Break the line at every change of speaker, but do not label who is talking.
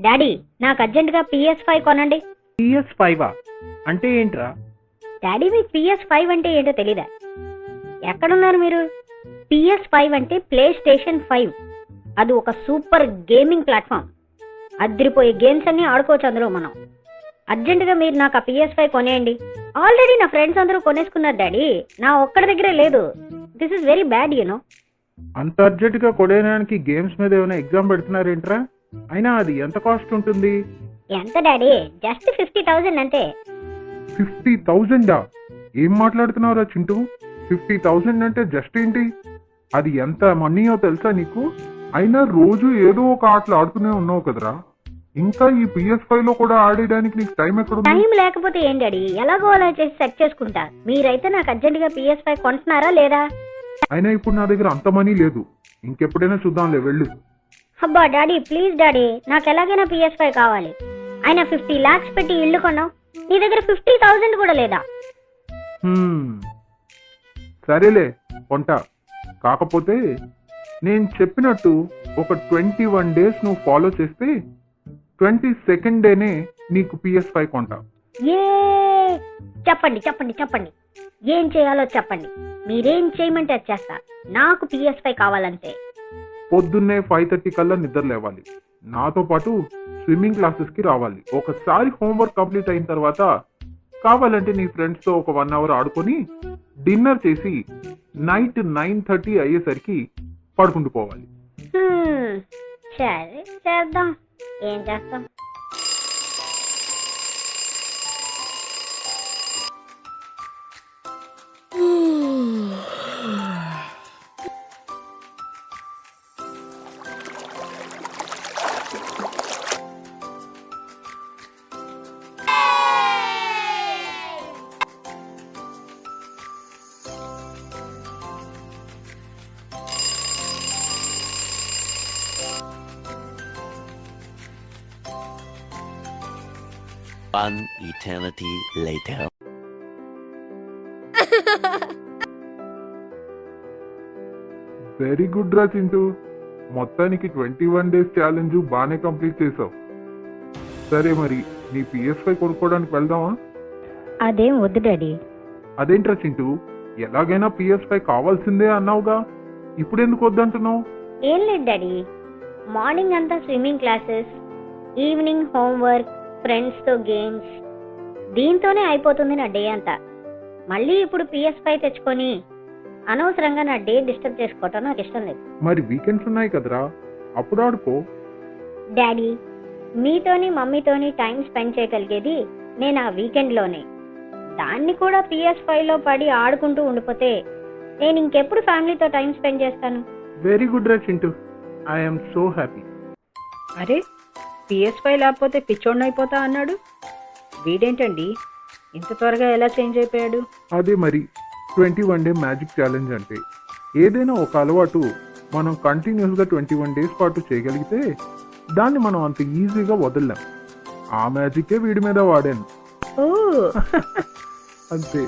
Daddy నాకు అర్జెంటుగా PS5 కొనండి.
PS5 అంటే ఏంట్రా?
డాడీ మీకు PS5 అంటే ఏంటో తెలీదా? ఎక్కడున్నారు మీరు? PS5 అంటే ప్లే స్టేషన్ 5. అది ఒక సూపర్ గేమింగ్ ప్లాట్ఫామ్. అదిరిపోయే గేమ్స్ అన్ని ఆడుకోవచ్చు అందులో మనం. అర్జెంటుగా మీరు నాకు ఆ PS5 కొనేయండి. ఆల్రెడీ నా ఫ్రెండ్స్ అందరూ కొనేసుకున్నారు డాడీ, నా ఒక్కడి దగ్గరే లేదు. This is very bad you know.
అంత అర్జెంటుగా కొనేయడానికి గేమ్స్ మీద ఏమైనా ఎగ్జామ్ పెడుతున్నారేంట్రా? అయినా అది ఎంత కాస్ట్ ఉంటుంది?
ఎంత డాడీ? జస్ట్ 50,000 అంతే.
50,000? ఏం మాట్లాడుతున్నావురా చింటూ? 50,000 అంటే జస్ట్ ఏంటి? అది ఎంత మనీయో తెలుసా నీకు? అయినా రోజు ఏదో ఒక ఆటలు ఆడుతూనే ఉన్నావు కదరా, ఇంకా ఈ PS5 లో కూడా ఆడేయడానికి నీకు టైం ఎక్కడ?
టైం లేకపోతే ఏం డాడీ, ఎలాగో అలా చేసి సెట్ చేసుకుంటా. మీరైతే నాకు అర్జెంటుగా PS5 కొంటున్నారా లేదా?
అయినా ఇప్పుడు నా దగ్గర అంత మనీ లేదు, ఇంకెప్పుడైనా చూద్దాంలే, వెళ్ళు.
అబ్బా డాడీ ప్లీజ్ డాడీ, నాకు ఎలాగైనా PS5 కావాలి. ఆయన 50 lakhs పెట్టి ఇల్లు కొన్నావు, నీ దగ్గర 50,000 కూడా లేదా?
సరేలే కొంటా. కాకపోతే నేను చెప్పినట్టు ఒక 21 days నువ్వు ఫాలో చేస్తే 22nd డేనే నీకు PS5 కొంటా.
ఏ చెప్పండి చెప్పండి చెప్పండి, ఏం చేయాలో చెప్పండి. మీరేం చేయమంటే అది చేస్తా. నాకు PS5 కావాలంతే.
పొద్దున్నే 5:30 కల్లా నిద్ర లేవాలి, నాతో పాటు స్విమ్మింగ్ క్లాసెస్ కి రావాలి. ఒకసారి హోంవర్క్ కంప్లీట్ అయిన తర్వాత కావాలంటే నీ ఫ్రెండ్స్ తో ఒక 1 hour ఆడుకొని డిన్నర్ చేసి నైట్ 9:30 అయ్యేసరికి పడుకుంటూ పోవాలి.
సరే చేద్దాం, ఏం చేస్తాం.
One eternity later.
Very good రా చింటూ, మొత్తానికి 21 days ఛాలెంజ్ బాగానే కంప్లీట్ చేసావు. సరే మరి నీ PS5 కొనుక్కోవడానికి వెళ్దామా?
అదేం వద్దు డాడీ.
అదేంట్రా చింటూ, ఎలాగైనా PS5 కావాల్సిందే అన్నావుగా, ఇప్పుడు ఎందుకు వద్దంటున్నావు?
ఏం లేదు డాడీ, మార్నింగ్ అంతా swimming classes, evening homework, friends తో గేమ్స్, దీంతోనే అయిపోతుంది నా డే అంతా. మళ్ళీ ఇప్పుడు PS5 తెచ్చుకొని అనవసరంగా నా డే డిస్టర్బ్ చేసుకోవటం నాకు ఇష్టం లేదు.
మరి వీకెండ్స్ ఉన్నాయి కదరా, అప్పుడు ఆడుకో.
డాడీ మీతోని మమ్మీతోని టైం స్పెండ్ చేయగలిగేది నేను ఆ వీకెండ్లోనే. దాన్ని కూడా PS5లో పడి ఆడుకుంటూ ఉండిపోతే నేను ఇంకెప్పుడు ఫ్యామిలీతో టైం స్పెండ్ చేస్తాను?
వెరీ గుడ్ రా చింటూ, ఐఎమ్ సో హ్యాపీ.
అరే PS5 లేకపోతే పిచ్చోడిని అయిపోతా అన్నాడు, వీడేంటండి ఇంత త్వరగా ఎలా చేంజ్ అయిపోయాడు?
అదే మరి 21 day మ్యాజిక్ ఛాలెంజ్ అంటే. ఏదైనా ఒక అలవాటు మనం కంటిన్యూస్ గా 21 days పాటు చేయగలిగితే దాన్ని మనం అంత ఈజీగా వదలలేం. ఆ మ్యాజికే వీడి మీద వాడాను.
ఓ
అంతే.